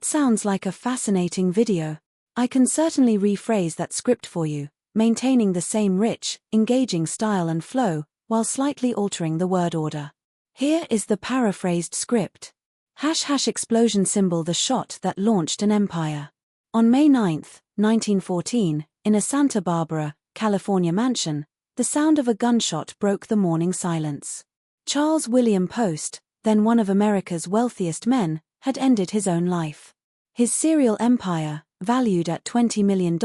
That sounds like a fascinating video. I can certainly rephrase that script for you, maintaining the same rich, engaging style and flow, while slightly altering the word order. Here is the paraphrased script. # explosion symbol the shot that launched an empire. On May 9, 1914, in a Santa Barbara, California mansion, the sound of a gunshot broke the morning silence. Charles William Post, then one of America's wealthiest men, had ended his own life. His cereal empire, valued at $20 million,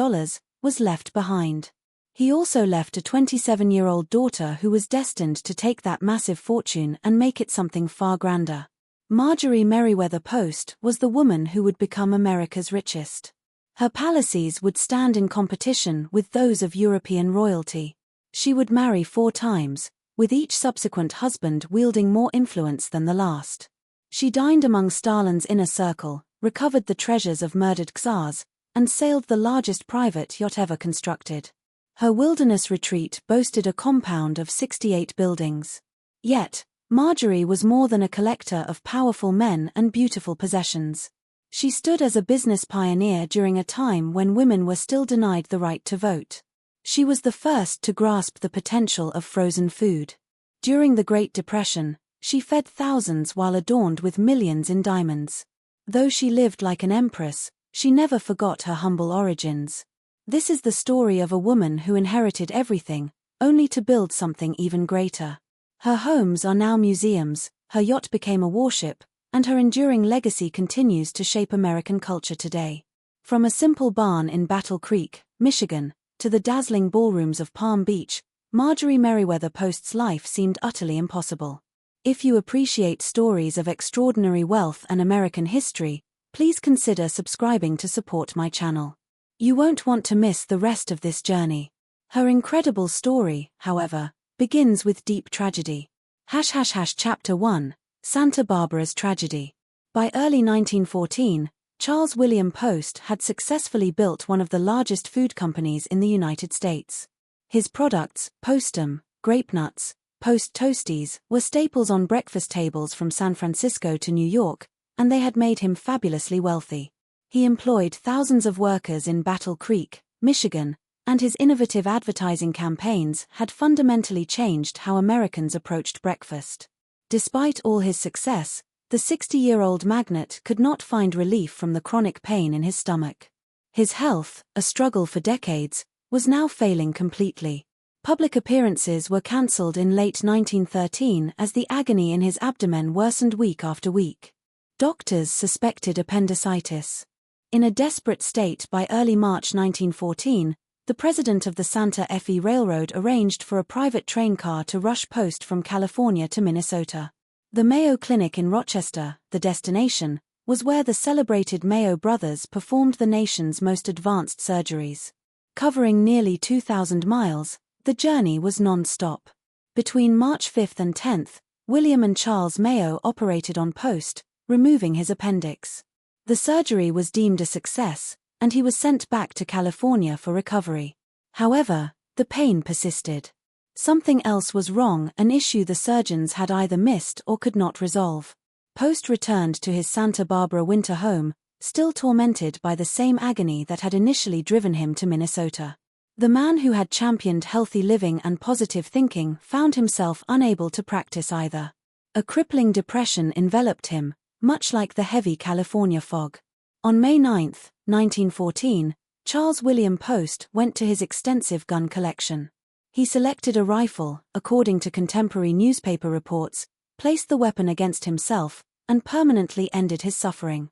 was left behind. He also left a 27-year-old daughter who was destined to take that massive fortune and make it something far grander. Marjorie Merriweather Post was the woman who would become America's richest. Her palaces would stand in competition with those of European royalty. She would marry 4 times, with each subsequent husband wielding more influence than the last. She dined among Stalin's inner circle, recovered the treasures of murdered czars, and sailed the largest private yacht ever constructed. Her wilderness retreat boasted a compound of 68 buildings. Yet, Marjorie was more than a collector of powerful men and beautiful possessions. She stood as a business pioneer during a time when women were still denied the right to vote. She was the first to grasp the potential of frozen food. During the Great Depression, she fed thousands while adorned with millions in diamonds. Though she lived like an empress, she never forgot her humble origins. This is the story of a woman who inherited everything, only to build something even greater. Her homes are now museums, her yacht became a warship, and her enduring legacy continues to shape American culture today. From a simple barn in Battle Creek, Michigan, to the dazzling ballrooms of Palm Beach, Marjorie Merriweather Post's life seemed utterly impossible. If you appreciate stories of extraordinary wealth and American history, please consider subscribing to support my channel. You won't want to miss the rest of this journey. Her incredible story, however, begins with deep tragedy. ## Chapter 1, Santa Barbara's Tragedy. By early 1914, Charles William Post had successfully built one of the largest food companies in the United States. His products, Postum, grape nuts, Post Toasties, were staples on breakfast tables from San Francisco to New York, and they had made him fabulously wealthy. He employed thousands of workers in Battle Creek, Michigan, and his innovative advertising campaigns had fundamentally changed how Americans approached breakfast. Despite all his success, the 60-year-old magnate could not find relief from the chronic pain in his stomach. His health, a struggle for decades, was now failing completely. Public appearances were cancelled in late 1913 as the agony in his abdomen worsened week after week. Doctors suspected appendicitis. In a desperate state by early March 1914, the president of the Santa Fe Railroad arranged for a private train car to rush Post from California to Minnesota. The Mayo Clinic in Rochester, the destination, was where the celebrated Mayo brothers performed the nation's most advanced surgeries. Covering nearly 2,000 miles, the journey was non-stop. Between March 5 and 10, William and Charles Mayo operated on Post, removing his appendix. The surgery was deemed a success, and he was sent back to California for recovery. However, the pain persisted. Something else was wrong, an issue the surgeons had either missed or could not resolve. Post returned to his Santa Barbara winter home, still tormented by the same agony that had initially driven him to Minnesota. The man who had championed healthy living and positive thinking found himself unable to practice either. A crippling depression enveloped him, much like the heavy California fog. On May 9, 1914, Charles William Post went to his extensive gun collection. He selected a rifle, according to contemporary newspaper reports, placed the weapon against himself, and permanently ended his suffering.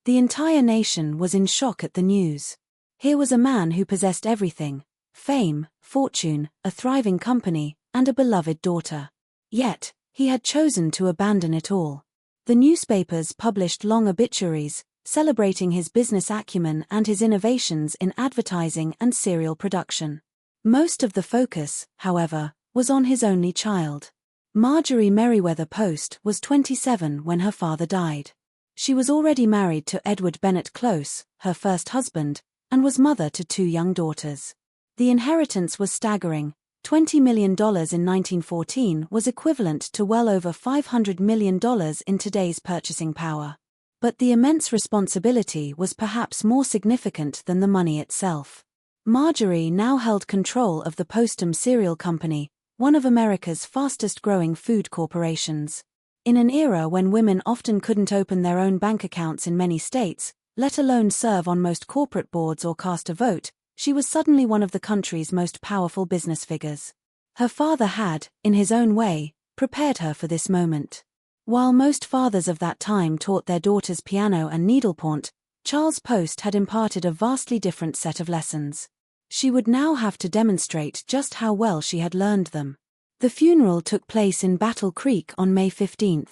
The entire nation was in shock at the news. Here was a man who possessed everything: fame, fortune, a thriving company, and a beloved daughter. Yet, he had chosen to abandon it all. The newspapers published long obituaries, celebrating his business acumen and his innovations in advertising and serial production. Most of the focus, however, was on his only child. Marjorie Merriweather Post was 27 when her father died. She was already married to Edward Bennett Close, her first husband, and was mother to 2 young daughters. The inheritance was staggering. $20 million in 1914 was equivalent to well over $500 million in today's purchasing power. But the immense responsibility was perhaps more significant than the money itself. Marjorie now held control of the Postum Cereal Company, one of America's fastest-growing food corporations. In an era when women often couldn't open their own bank accounts in many states, let alone serve on most corporate boards or cast a vote, she was suddenly one of the country's most powerful business figures. Her father had, in his own way, prepared her for this moment. While most fathers of that time taught their daughters piano and needlepoint, Charles Post had imparted a vastly different set of lessons. She would now have to demonstrate just how well she had learned them. The funeral took place in Battle Creek on May 15.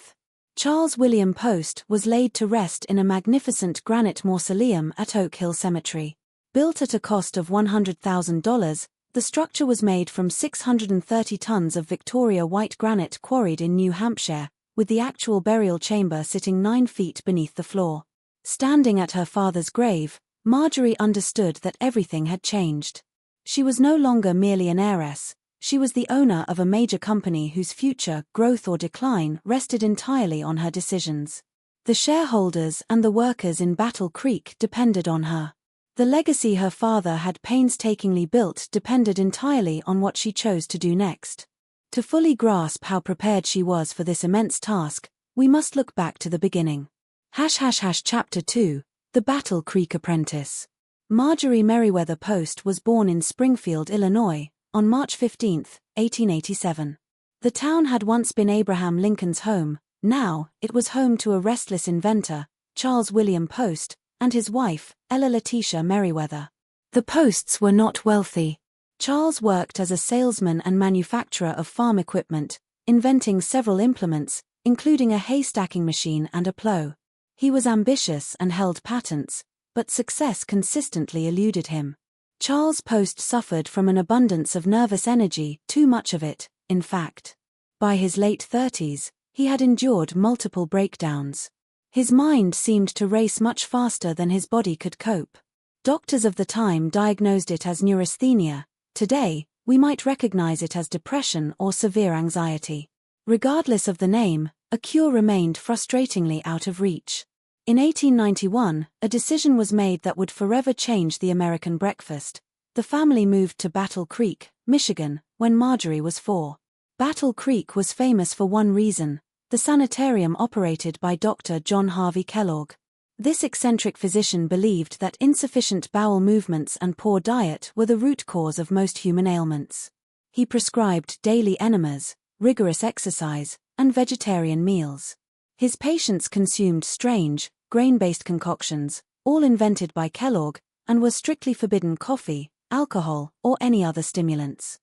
Charles William Post was laid to rest in a magnificent granite mausoleum at Oak Hill Cemetery. Built at a cost of $100,000, the structure was made from 630 tons of Victoria white granite quarried in New Hampshire, with the actual burial chamber sitting 9 feet beneath the floor. Standing at her father's grave, Marjorie understood that everything had changed. She was no longer merely an heiress, she was the owner of a major company whose future, growth or decline, rested entirely on her decisions. The shareholders and the workers in Battle Creek depended on her. The legacy her father had painstakingly built depended entirely on what she chose to do next. To fully grasp how prepared she was for this immense task, we must look back to the beginning. Chapter 2, The Battle Creek Apprentice. Marjorie Meriwether Post was born in Springfield, Illinois, on March 15, 1887. The town had once been Abraham Lincoln's home, now it was home to a restless inventor, Charles William Post, and his wife, Ella Letitia Meriwether. The Posts were not wealthy. Charles worked as a salesman and manufacturer of farm equipment, inventing several implements, including a hay stacking machine and a plow. He was ambitious and held patents, but success consistently eluded him. Charles Post suffered from an abundance of nervous energy, too much of it, in fact. By his late 30s, he had endured multiple breakdowns. His mind seemed to race much faster than his body could cope. Doctors of the time diagnosed it as neurasthenia. Today, we might recognize it as depression or severe anxiety. Regardless of the name, a cure remained frustratingly out of reach. In 1891, a decision was made that would forever change the American breakfast. The family moved to Battle Creek, Michigan, when Marjorie was 4. Battle Creek was famous for one reason: the sanitarium operated by Dr. John Harvey Kellogg. This eccentric physician believed that insufficient bowel movements and poor diet were the root cause of most human ailments. He prescribed daily enemas, rigorous exercise, and vegetarian meals. His patients consumed strange, grain-based concoctions, all invented by Kellogg, and were strictly forbidden coffee, alcohol, or any other stimulants.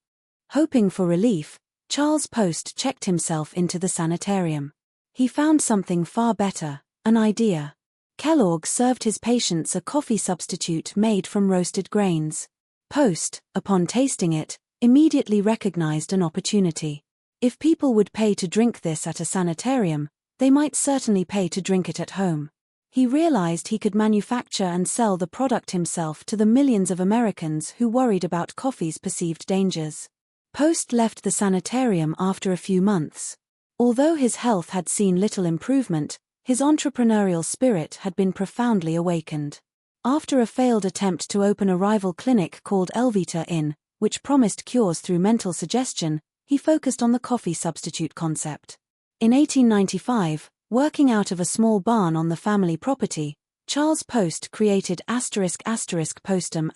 Hoping for relief, Charles Post checked himself into the sanitarium. He found something far better, an idea. Kellogg served his patients a coffee substitute made from roasted grains. Post, upon tasting it, immediately recognized an opportunity. If people would pay to drink this at a sanitarium, they might certainly pay to drink it at home. He realized he could manufacture and sell the product himself to the millions of Americans who worried about coffee's perceived dangers. Post left the sanitarium after a few months. Although his health had seen little improvement, his entrepreneurial spirit had been profoundly awakened. After a failed attempt to open a rival clinic called Elvita Inn, which promised cures through mental suggestion, he focused on the coffee substitute concept. In 1895, working out of a small barn on the family property, Charles Post created **Postum***.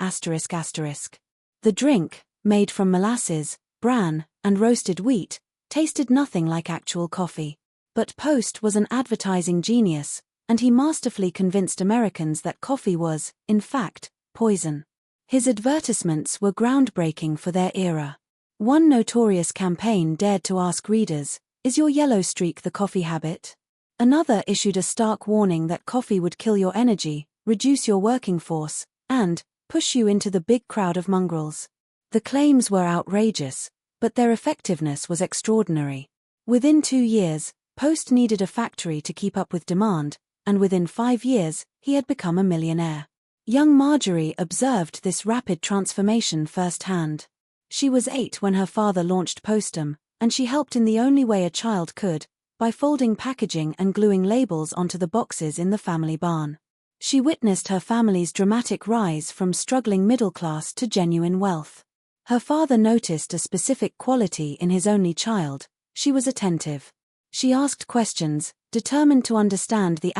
The drink, made from molasses, bran, and roasted wheat, tasted nothing like actual coffee. But Post was an advertising genius, and he masterfully convinced Americans that coffee was, in fact, poison. His advertisements were groundbreaking for their era. One notorious campaign dared to ask readers, "Is your yellow streak the coffee habit?" Another issued a stark warning that coffee would kill your energy, reduce your working force, and push you into the big crowd of mongrels. The claims were outrageous, but their effectiveness was extraordinary. Within 2 years, Post needed a factory to keep up with demand, and within 5 years, he had become a millionaire. Young Marjorie observed this rapid transformation firsthand. She was 8 when her father launched Postum, and she helped in the only way a child could, by folding packaging and gluing labels onto the boxes in the family barn. She witnessed her family's dramatic rise from struggling middle class to genuine wealth. Her father noticed a specific quality in his only child: she was attentive. She asked questions, determined to understand the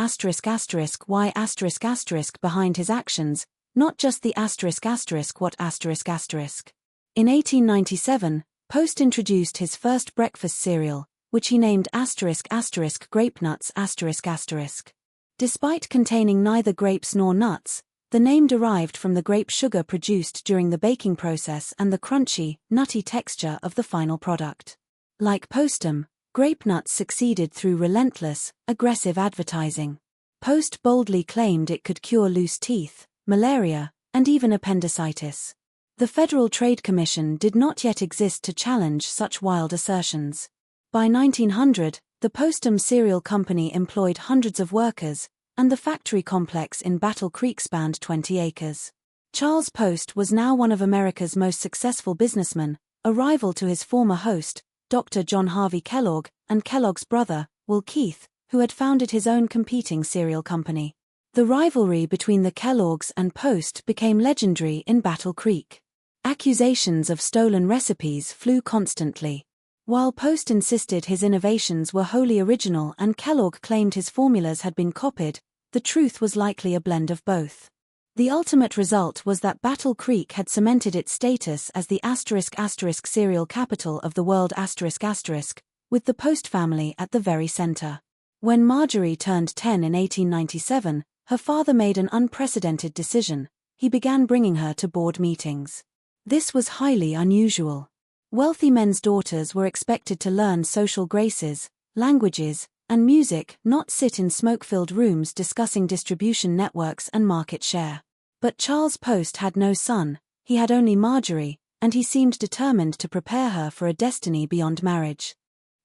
why behind his actions, not just the what. In 1897, Post introduced his first breakfast cereal, which he named Grape Nuts ***. Despite containing neither grapes nor nuts, the name derived from the grape sugar produced during the baking process and the crunchy, nutty texture of the final product. Like Postum, Grape Nuts succeeded through relentless, aggressive advertising. Post boldly claimed it could cure loose teeth, malaria, and even appendicitis. The Federal Trade Commission did not yet exist to challenge such wild assertions. By 1900, the Postum Cereal Company employed hundreds of workers, and the factory complex in Battle Creek spanned 20 acres. Charles Post was now one of America's most successful businessmen, a rival to his former host, Dr. John Harvey Kellogg, and Kellogg's brother, Will Keith, who had founded his own competing cereal company. The rivalry between the Kelloggs and Post became legendary in Battle Creek. Accusations of stolen recipes flew constantly. While Post insisted his innovations were wholly original and Kellogg claimed his formulas had been copied, the truth was likely a blend of both. The ultimate result was that Battle Creek had cemented its status as the *** cereal capital of the world ***, with the Post family at the very center. When Marjorie turned 10 in 1897, her father made an unprecedented decision: he began bringing her to board meetings. This was highly unusual. Wealthy men's daughters were expected to learn social graces, languages, and music, not sit in smoke-filled rooms discussing distribution networks and market share. But Charles Post had no son, he had only Marjorie, and he seemed determined to prepare her for a destiny beyond marriage.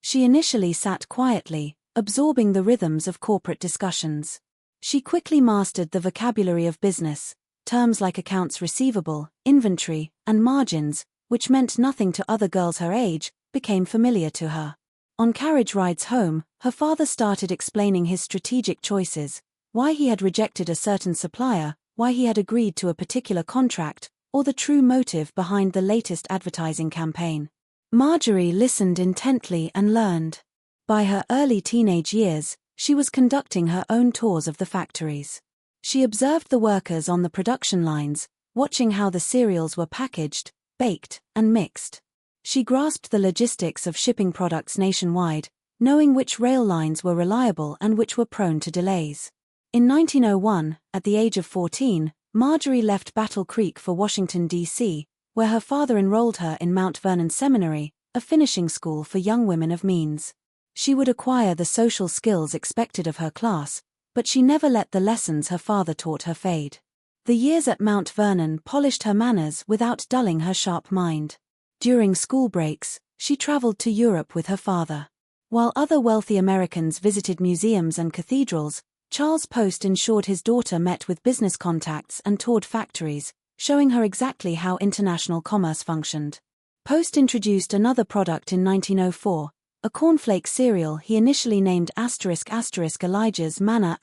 She initially sat quietly, absorbing the rhythms of corporate discussions. She quickly mastered the vocabulary of business, terms like accounts receivable, inventory, and margins, which meant nothing to other girls her age, became familiar to her. On carriage rides home, her father started explaining his strategic choices: why he had rejected a certain supplier, why he had agreed to a particular contract, or the true motive behind the latest advertising campaign. Marjorie listened intently and learned. By her early teenage years, she was conducting her own tours of the factories. She observed the workers on the production lines, watching how the cereals were packaged, baked, and mixed. She grasped the logistics of shipping products nationwide, knowing which rail lines were reliable and which were prone to delays. In 1901, at the age of 14, Marjorie left Battle Creek for Washington, D.C., where her father enrolled her in Mount Vernon Seminary, a finishing school for young women of means. She would acquire the social skills expected of her class, but she never let the lessons her father taught her fade. The years at Mount Vernon polished her manners without dulling her sharp mind. During school breaks, she traveled to Europe with her father. While other wealthy Americans visited museums and cathedrals, Charles Post ensured his daughter met with business contacts and toured factories, showing her exactly how international commerce functioned. Post introduced another product in 1904, a cornflake cereal he initially named **Elijah's Manna ***.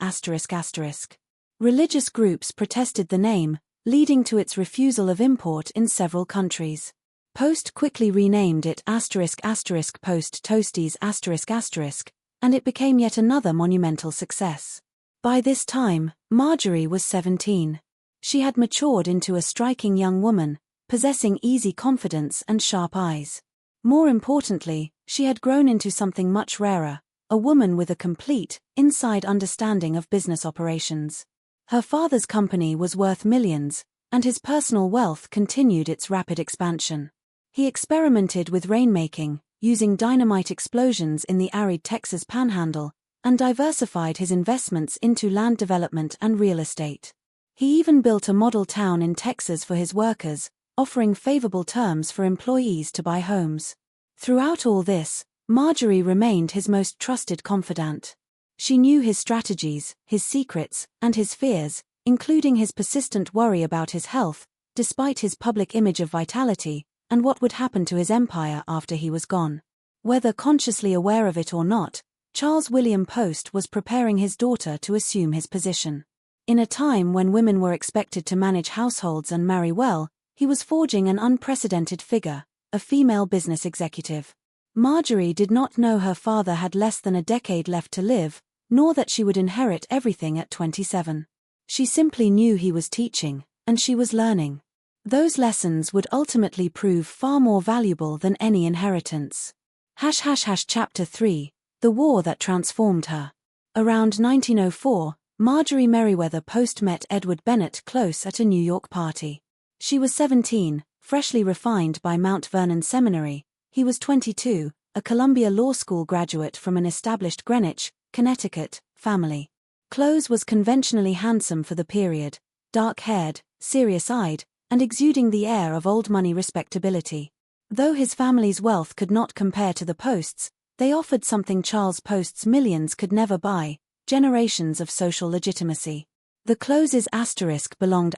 Religious groups protested the name, leading to its refusal of import in several countries. Post quickly renamed it ***Post Toasties ***, and it became yet another monumental success. By this time, Marjorie was 17. She had matured into a striking young woman, possessing easy confidence and sharp eyes. More importantly, she had grown into something much rarer: a woman with a complete, inside understanding of business operations. Her father's company was worth millions, and his personal wealth continued its rapid expansion. He experimented with rainmaking, using dynamite explosions in the arid Texas panhandle, and diversified his investments into land development and real estate. He even built a model town in Texas for his workers, offering favorable terms for employees to buy homes. Throughout all this, Marjorie remained his most trusted confidant. She knew his strategies, his secrets, and his fears, including his persistent worry about his health, despite his public image of vitality, and what would happen to his empire after he was gone. Whether consciously aware of it or not, Charles William Post was preparing his daughter to assume his position. In a time when women were expected to manage households and marry well, he was forging an unprecedented figure, a female business executive. Marjorie did not know her father had less than a decade left to live, nor that she would inherit everything at 27. She simply knew he was teaching, and she was learning. Those lessons would ultimately prove far more valuable than any inheritance. Chapter 3: The War That Transformed Her. Around 1904, Marjorie Merriweather Post met Edward Bennett Close at a New York party. She was 17, freshly refined by Mount Vernon Seminary. He was 22, a Columbia Law School graduate from an established Greenwich, Connecticut, family. Close was conventionally handsome for the period, dark-haired, serious-eyed, and exuding the air of old-money respectability. Though his family's wealth could not compare to the Posts, they offered something Charles Post's millions could never buy: generations of social legitimacy. The Closes belonged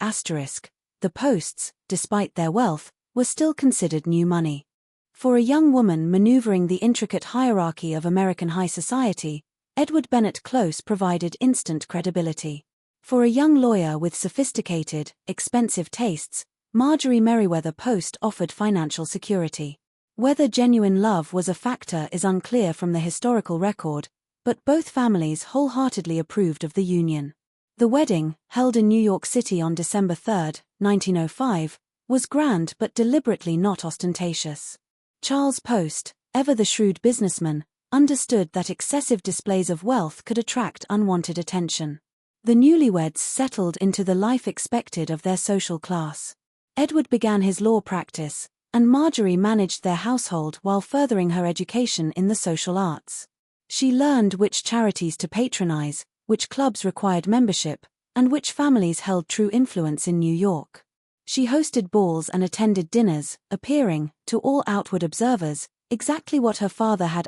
the Posts, despite their wealth, were still considered new money. For a young woman maneuvering the intricate hierarchy of American high society, Edward Bennett Close provided instant credibility. For a young lawyer with sophisticated, expensive tastes, Marjorie Merriweather Post offered financial security. Whether genuine love was a factor is unclear from the historical record, but both families wholeheartedly approved of the union. The wedding, held in New York City on December 3, 1905, was grand but deliberately not ostentatious. Charles Post, ever the shrewd businessman, understood that excessive displays of wealth could attract unwanted attention. The newlyweds settled into the life expected of their social class. Edward began his law practice, and Marjorie managed their household while furthering her education in the social arts. She learned which charities to patronize, which clubs required membership, and which families held true influence in New York. She hosted balls and attended dinners, appearing, to all outward observers, exactly what her father had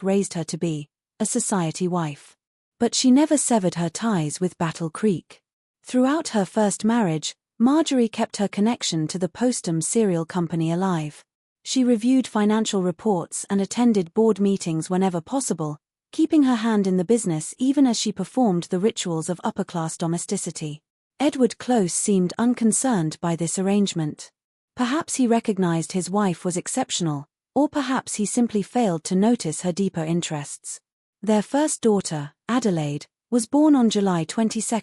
raised her to be, a society wife. But she never severed her ties with Battle Creek. Throughout her first marriage, Marjorie kept her connection to the Postum cereal company alive. She reviewed financial reports and attended board meetings whenever possible, keeping her hand in the business even as she performed the rituals of upper-class domesticity. Edward Close seemed unconcerned by this arrangement. Perhaps he recognized his wife was exceptional, or perhaps he simply failed to notice her deeper interests. Their first daughter, Adelaide, was born on July 22,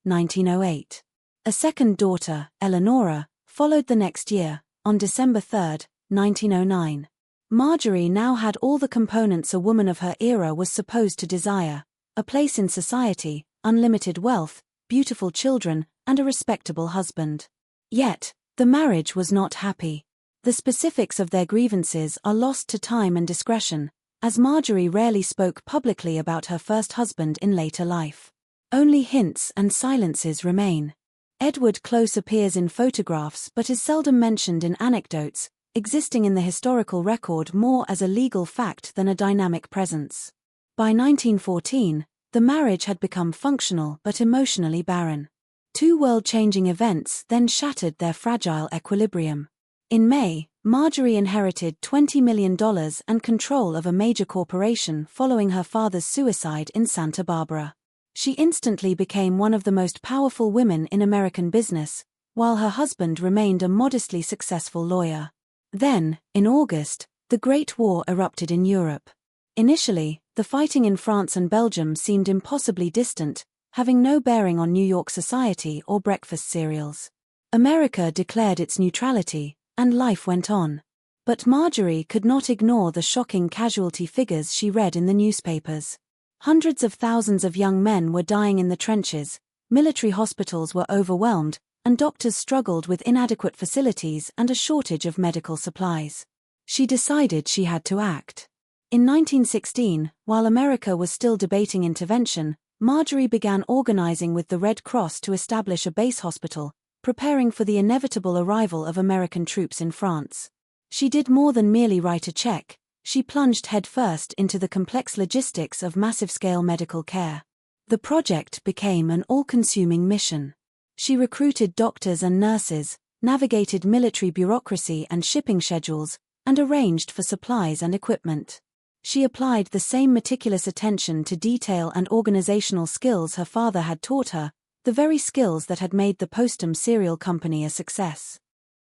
1908. A second daughter, Eleanora, followed the next year, on December 3, 1909. Marjorie now had all the components a woman of her era was supposed to desire: a place in society, unlimited wealth, beautiful children, and a respectable husband. Yet, the marriage was not happy. The specifics of their grievances are lost to time and discretion, as Marjorie rarely spoke publicly about her first husband in later life. Only hints and silences remain. Edward Close appears in photographs but is seldom mentioned in anecdotes, existing in the historical record more as a legal fact than a dynamic presence. By 1914, the marriage had become functional but emotionally barren. Two world-changing events then shattered their fragile equilibrium. In May, Marjorie inherited $20 million and control of a major corporation following her father's suicide in Santa Barbara. She instantly became one of the most powerful women in American business, while her husband remained a modestly successful lawyer. Then, in August, the Great War erupted in Europe. Initially, the fighting in France and Belgium seemed impossibly distant, having no bearing on New York society or breakfast cereals. America declared its neutrality, and life went on. But Marjorie could not ignore the shocking casualty figures she read in the newspapers. Hundreds of thousands of young men were dying in the trenches, military hospitals were overwhelmed, and doctors struggled with inadequate facilities and a shortage of medical supplies. She decided she had to act. In 1916, while America was still debating intervention, Marjorie began organizing with the Red Cross to establish a base hospital, preparing for the inevitable arrival of American troops in France. She did more than merely write a check. She plunged headfirst into the complex logistics of massive-scale medical care. The project became an all-consuming mission. She recruited doctors and nurses, navigated military bureaucracy and shipping schedules, and arranged for supplies and equipment. She applied the same meticulous attention to detail and organizational skills her father had taught her, the very skills that had made the Postum cereal company a success.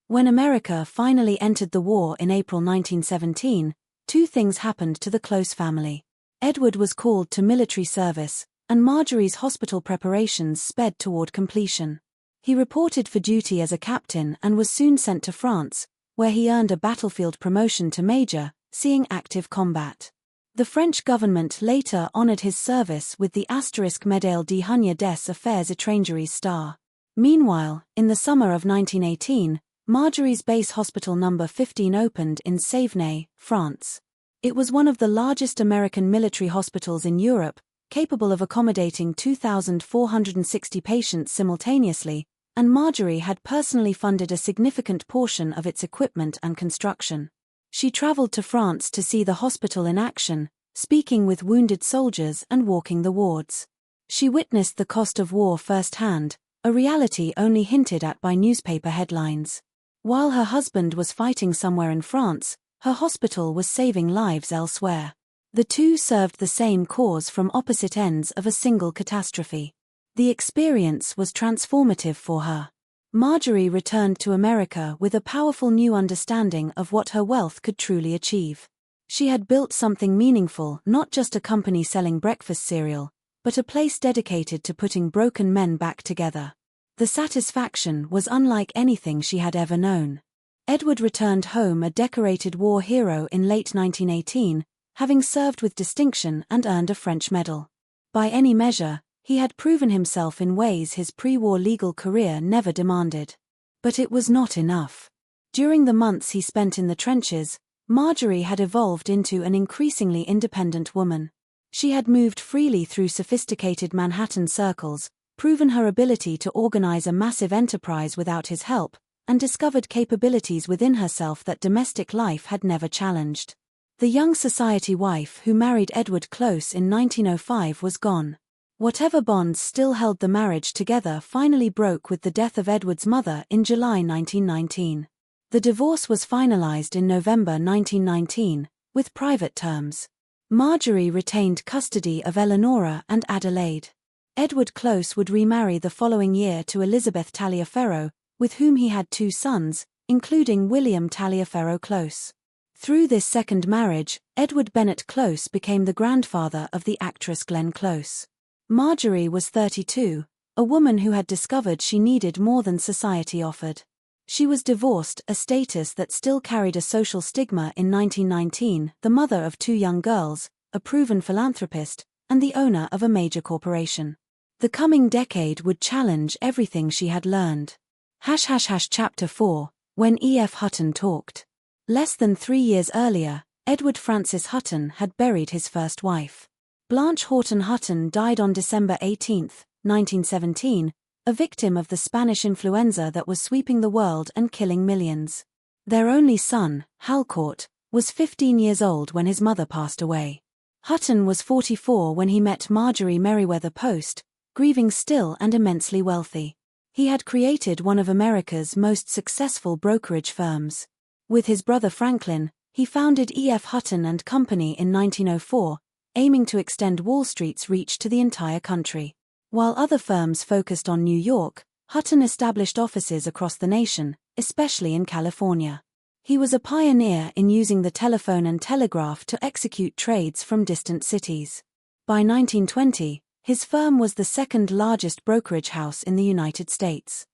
When America finally entered the war in April 1917, two things happened to the Close family. Edward was called to military service, and Marjorie's hospital preparations sped toward completion. He reported for duty as a captain and was soon sent to France, where he earned a battlefield promotion to major, seeing active combat. The French government later honored his service with the *Médaille d'Honneur des Affaires étrangères star. Meanwhile, in the summer of 1918, Marjorie's base hospital number 15 opened in Savenay, France. It was one of the largest American military hospitals in Europe, capable of accommodating 2,460 patients simultaneously, and Marjorie had personally funded a significant portion of its equipment and construction. She traveled to France to see the hospital in action, speaking with wounded soldiers and walking the wards. She witnessed the cost of war firsthand, a reality only hinted at by newspaper headlines. While her husband was fighting somewhere in France, her hospital was saving lives elsewhere. The two served the same cause from opposite ends of a single catastrophe. The experience was transformative for her. Marjorie returned to America with a powerful new understanding of what her wealth could truly achieve. She had built something meaningful, not just a company selling breakfast cereal, but a place dedicated to putting broken men back together. The satisfaction was unlike anything she had ever known. Edward returned home a decorated war hero in late 1918, having served with distinction and earned a French medal. By any measure, he had proven himself in ways his pre-war legal career never demanded. But it was not enough. During the months he spent in the trenches, Marjorie had evolved into an increasingly independent woman. She had moved freely through sophisticated Manhattan circles, proven her ability to organize a massive enterprise without his help, and discovered capabilities within herself that domestic life had never challenged. The young society wife who married Edward Close in 1905 was gone. Whatever bonds still held the marriage together finally broke with the death of Edward's mother in July 1919. The divorce was finalized in November 1919, with private terms. Marjorie retained custody of Eleanora and Adelaide. Edward Close would remarry the following year to Elizabeth Taliaferro, with whom he had two sons, including William Taliaferro Close. Through this second marriage, Edward Bennett Close became the grandfather of the actress Glenn Close. Marjorie was 32, a woman who had discovered she needed more than society offered. She was divorced, a status that still carried a social stigma in 1919, the mother of two young girls, a proven philanthropist, and the owner of a major corporation. The coming decade would challenge everything she had learned. Chapter 4, When E.F. Hutton Talked. Less than 3 years earlier, Edward Francis Hutton had buried his first wife. Blanche Horton Hutton died on December 18, 1917, a victim of the Spanish influenza that was sweeping the world and killing millions. Their only son, Halcourt, was 15 years old when his mother passed away. Hutton was 44 when he met Marjorie Merriweather Post, grieving still and immensely wealthy. He had created one of America's most successful brokerage firms. With his brother Franklin, he founded E.F. Hutton and Company in 1904, aiming to extend Wall Street's reach to the entire country. While other firms focused on New York, Hutton established offices across the nation, especially in California. He was a pioneer in using the telephone and telegraph to execute trades from distant cities. By 1920, his firm was the second largest brokerage house in the United States.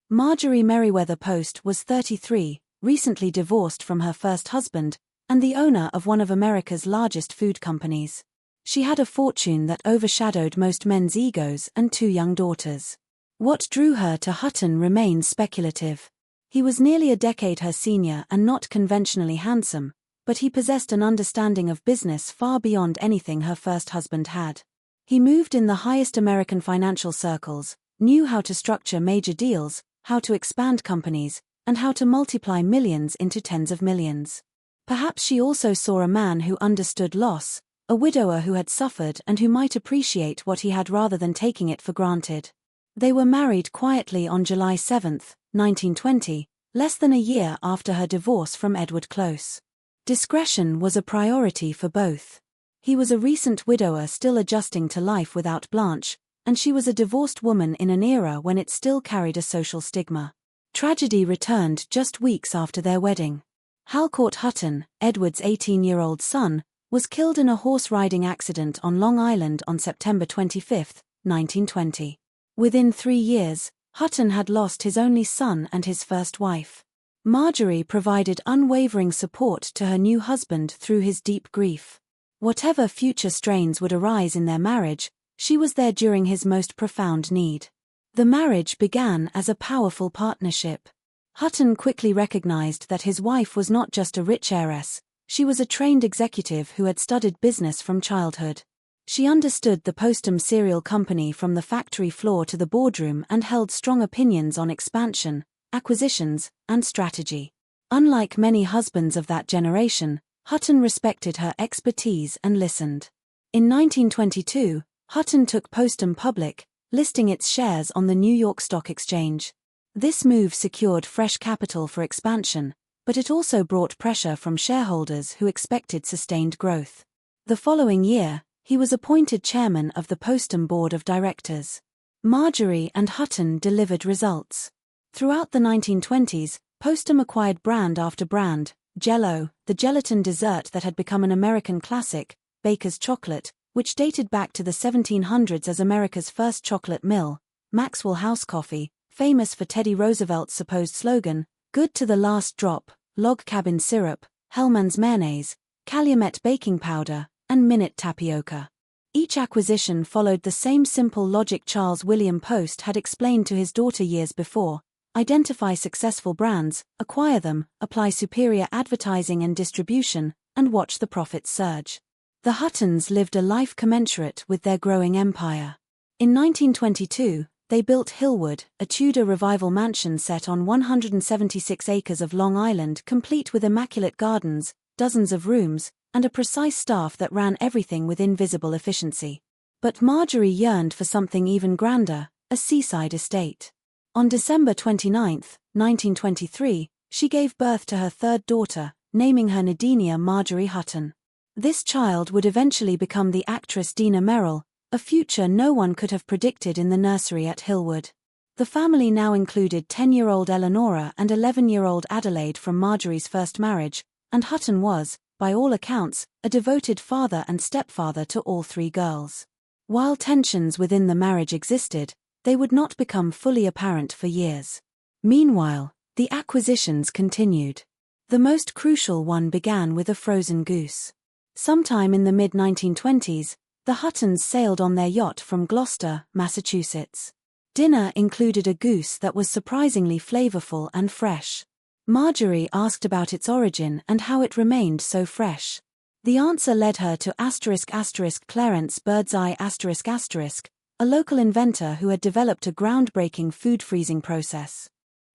Marjorie Merriweather Post was 33, recently divorced from her first husband, and the owner of one of America's largest food companies. She had a fortune that overshadowed most men's egos and 2 young daughters. What drew her to Hutton remains speculative. He was nearly a decade her senior and not conventionally handsome, but he possessed an understanding of business far beyond anything her first husband had. He moved in the highest American financial circles, knew how to structure major deals, how to expand companies, and how to multiply millions into tens of millions. Perhaps she also saw a man who understood loss, a widower who had suffered and who might appreciate what he had rather than taking it for granted. They were married quietly on July 7, 1920, less than a year after her divorce from Edward Close. Discretion was a priority for both. He was a recent widower still adjusting to life without Blanche, and she was a divorced woman in an era when it still carried a social stigma. Tragedy returned just weeks after their wedding. Halcourt Hutton, Edward's 18-year-old son, was killed in a horse-riding accident on Long Island on September 25, 1920. Within 3 years, Hutton had lost his only son and his first wife. Marjorie provided unwavering support to her new husband through his deep grief. Whatever future strains would arise in their marriage, she was there during his most profound need. The marriage began as a powerful partnership. Hutton quickly recognized that his wife was not just a rich heiress, she was a trained executive who had studied business from childhood. She understood the Postum cereal company from the factory floor to the boardroom and held strong opinions on expansion, acquisitions, and strategy. Unlike many husbands of that generation, Hutton respected her expertise and listened. In 1922, Hutton took Postum public, listing its shares on the New York Stock Exchange. This move secured fresh capital for expansion, but it also brought pressure from shareholders who expected sustained growth. The following year, he was appointed chairman of the Postum board of directors. Marjorie and Hutton delivered results. Throughout the 1920s, Postum acquired brand after brand: Jell-O, the gelatin dessert that had become an American classic; Baker's Chocolate, which dated back to the 1700s as America's first chocolate mill; Maxwell House Coffee, famous for Teddy Roosevelt's supposed slogan, "Good to the last drop"; Log Cabin Syrup, Hellmann's Mayonnaise, Calumet Baking Powder, and Minute Tapioca. Each acquisition followed the same simple logic Charles William Post had explained to his daughter years before: identify successful brands, acquire them, apply superior advertising and distribution, and watch the profits surge. The Huttons lived a life commensurate with their growing empire. In 1922, they built Hillwood, a Tudor revival mansion set on 176 acres of Long Island, complete with immaculate gardens, dozens of rooms, and a precise staff that ran everything with invisible efficiency. But Marjorie yearned for something even grander: a seaside estate. On December 29, 1923, she gave birth to her third daughter, naming her Nadinia Marjorie Hutton. This child would eventually become the actress Dina Merrill, a future no one could have predicted in the nursery at Hillwood. The family now included 10-year-old Eleonora and 11-year-old Adelaide from Marjorie's first marriage, and Hutton was, by all accounts, a devoted father and stepfather to all 3 girls. While tensions within the marriage existed, they would not become fully apparent for years. Meanwhile, the acquisitions continued. The most crucial one began with a frozen goose. Sometime in the mid-1920s, the Huttons sailed on their yacht from Gloucester, Massachusetts. Dinner included a goose that was surprisingly flavorful and fresh. Marjorie asked about its origin and how it remained so fresh. The answer led her to *** Clarence Birdseye ***, a local inventor who had developed a groundbreaking food freezing process.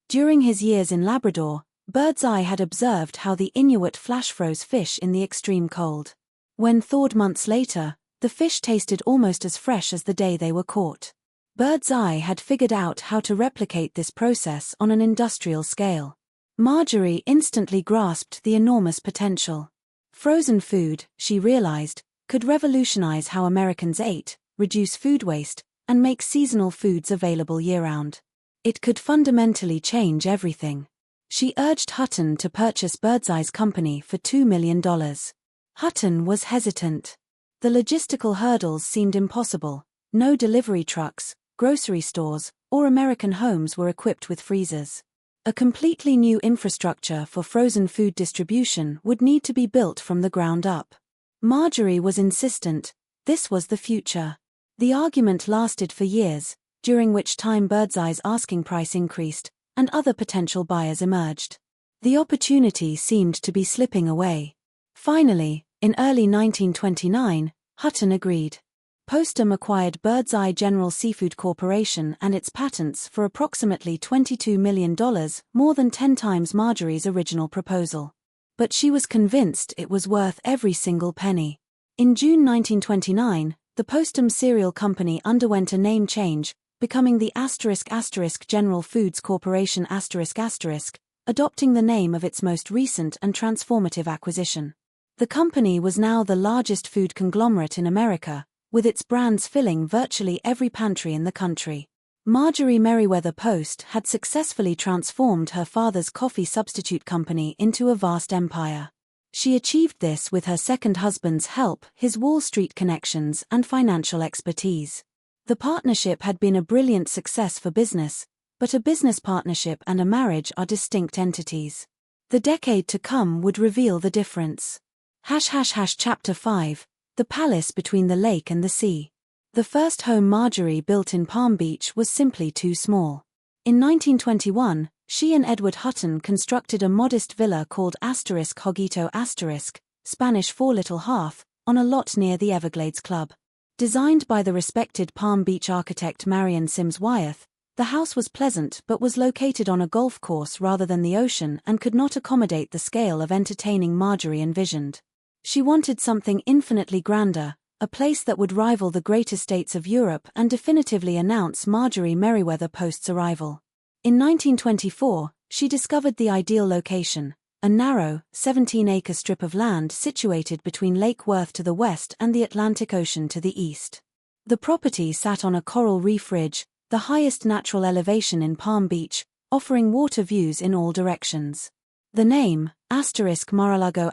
During his years in Labrador, Birdseye had observed how the Inuit flash froze fish in the extreme cold. When thawed months later, the fish tasted almost as fresh as the day they were caught. Birdseye had figured out how to replicate this process on an industrial scale. Marjorie instantly grasped the enormous potential. Frozen food, she realized, could revolutionize how Americans ate, reduce food waste, and make seasonal foods available year-round. It could fundamentally change everything. She urged Hutton to purchase Birdseye's company for $2 million. Hutton was hesitant. The logistical hurdles seemed impossible. No delivery trucks, grocery stores, or American homes were equipped with freezers. A completely new infrastructure for frozen food distribution would need to be built from the ground up. Marjorie was insistent. This was the future. The argument lasted for years, during which time Birdseye's asking price increased, and other potential buyers emerged. The opportunity seemed to be slipping away. Finally, in early 1929, Hutton agreed. Postum acquired Birdseye General Seafood Corporation and its patents for approximately $22 million, more than 10 times Marjorie's original proposal. But she was convinced it was worth every single penny. In June 1929, the Postum Cereal Company underwent a name change, becoming the *** General Foods Corporation ***, adopting the name of its most recent and transformative acquisition. The company was now the largest food conglomerate in America, with its brands filling virtually every pantry in the country. Marjorie Merriweather Post had successfully transformed her father's coffee substitute company into a vast empire. She achieved this with her second husband's help, his Wall Street connections, and financial expertise. The partnership had been a brilliant success for business, but a business partnership and a marriage are distinct entities. The decade to come would reveal the difference. Chapter 5: The Palace Between the Lake and the Sea. The first home Marjorie built in Palm Beach was simply too small. In 1921, she and Edward Hutton constructed a modest villa called *Hoguito*, Spanish for little hearth, on a lot near the Everglades Club. Designed by the respected Palm Beach architect Marion Sims Wyeth, the house was pleasant but was located on a golf course rather than the ocean and could not accommodate the scale of entertaining Marjorie envisioned. She wanted something infinitely grander, a place that would rival the great estates of Europe and definitively announce Marjorie Merriweather Post's arrival. In 1924, she discovered the ideal location, a narrow, 17-acre strip of land situated between Lake Worth to the west and the Atlantic Ocean to the east. The property sat on a coral reef ridge, the highest natural elevation in Palm Beach, offering water views in all directions. The name, *Mar-a-Lago*,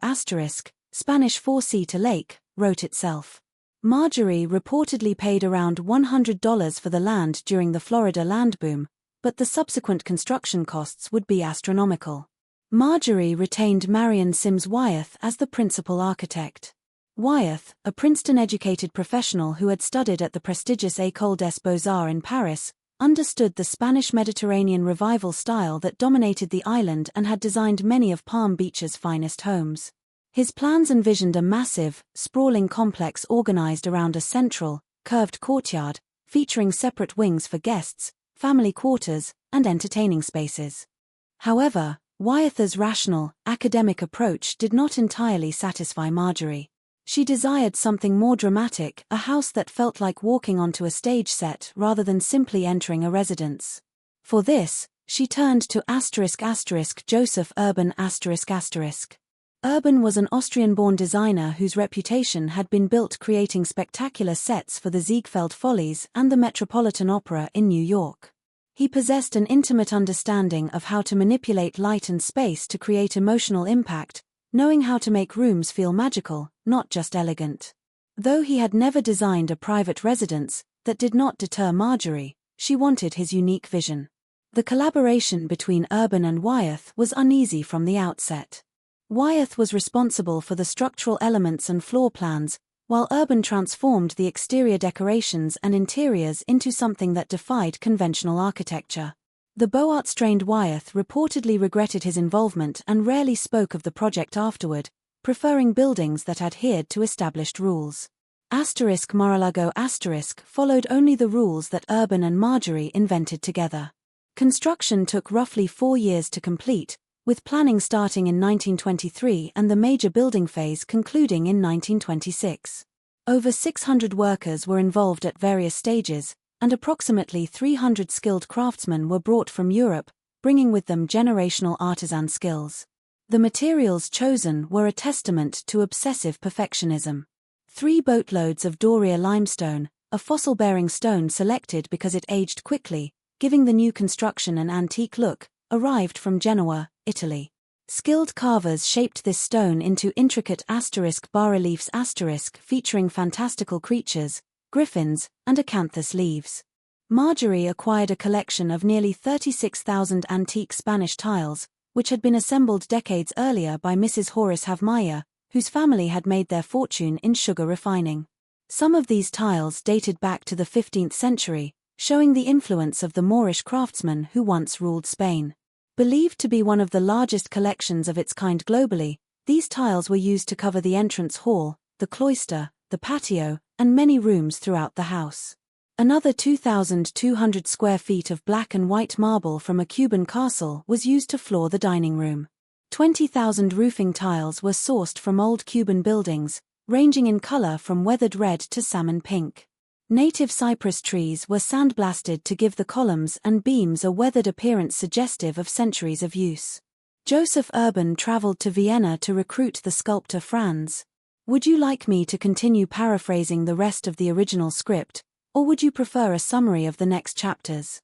Spanish for sea to lake, wrote itself. Marjorie reportedly paid around $100 for the land during the Florida land boom, but the subsequent construction costs would be astronomical. Marjorie retained Marion Sims Wyeth as the principal architect. Wyeth, a Princeton-educated professional who had studied at the prestigious École des Beaux-Arts in Paris, understood the Spanish Mediterranean revival style that dominated the island and had designed many of Palm Beach's finest homes. His plans envisioned a massive, sprawling complex organized around a central, curved courtyard, featuring separate wings for guests, family quarters, and entertaining spaces. However, Wyeth's rational, academic approach did not entirely satisfy Marjorie. She desired something more dramatic, a house that felt like walking onto a stage set rather than simply entering a residence. For this, she turned to Joseph Urban ***. Urban was an Austrian-born designer whose reputation had been built creating spectacular sets for the Ziegfeld Follies and the Metropolitan Opera in New York. He possessed an intimate understanding of how to manipulate light and space to create emotional impact, knowing how to make rooms feel magical, not just elegant. Though he had never designed a private residence, that did not deter Marjorie. She wanted his unique vision. The collaboration between Urban and Wyeth was uneasy from the outset. Wyeth was responsible for the structural elements and floor plans, while Urban transformed the exterior decorations and interiors into something that defied conventional architecture. The Beaux-Arts-trained Wyeth reportedly regretted his involvement and rarely spoke of the project afterward, preferring buildings that adhered to established rules. *Mar-a-Lago* followed only the rules that Urban and Marjorie invented together. Construction took roughly 4 years to complete, with planning starting in 1923 and the major building phase concluding in 1926. Over 600 workers were involved at various stages, and approximately 300 skilled craftsmen were brought from Europe, bringing with them generational artisan skills. The materials chosen were a testament to obsessive perfectionism. 3 boatloads of Doria limestone, a fossil-bearing stone selected because it aged quickly, giving the new construction an antique look, arrived from Genoa, Italy. Skilled carvers shaped this stone into intricate bas-reliefs featuring fantastical creatures, griffins, and acanthus leaves. Marjorie acquired a collection of nearly 36,000 antique Spanish tiles, which had been assembled decades earlier by Mrs. Horace Havmeyer, whose family had made their fortune in sugar refining. Some of these tiles dated back to the 15th century, showing the influence of the Moorish craftsmen who once ruled Spain. Believed to be one of the largest collections of its kind globally, these tiles were used to cover the entrance hall, the cloister, the patio, and many rooms throughout the house. Another 2,200 square feet of black and white marble from a Cuban castle was used to floor the dining room. 20,000 roofing tiles were sourced from old Cuban buildings, ranging in color from weathered red to salmon pink. Native cypress trees were sandblasted to give the columns and beams a weathered appearance suggestive of centuries of use. Joseph Urban traveled to Vienna to recruit the sculptor Franz. Would you like me to continue paraphrasing the rest of the original script, or would you prefer a summary of the next chapters?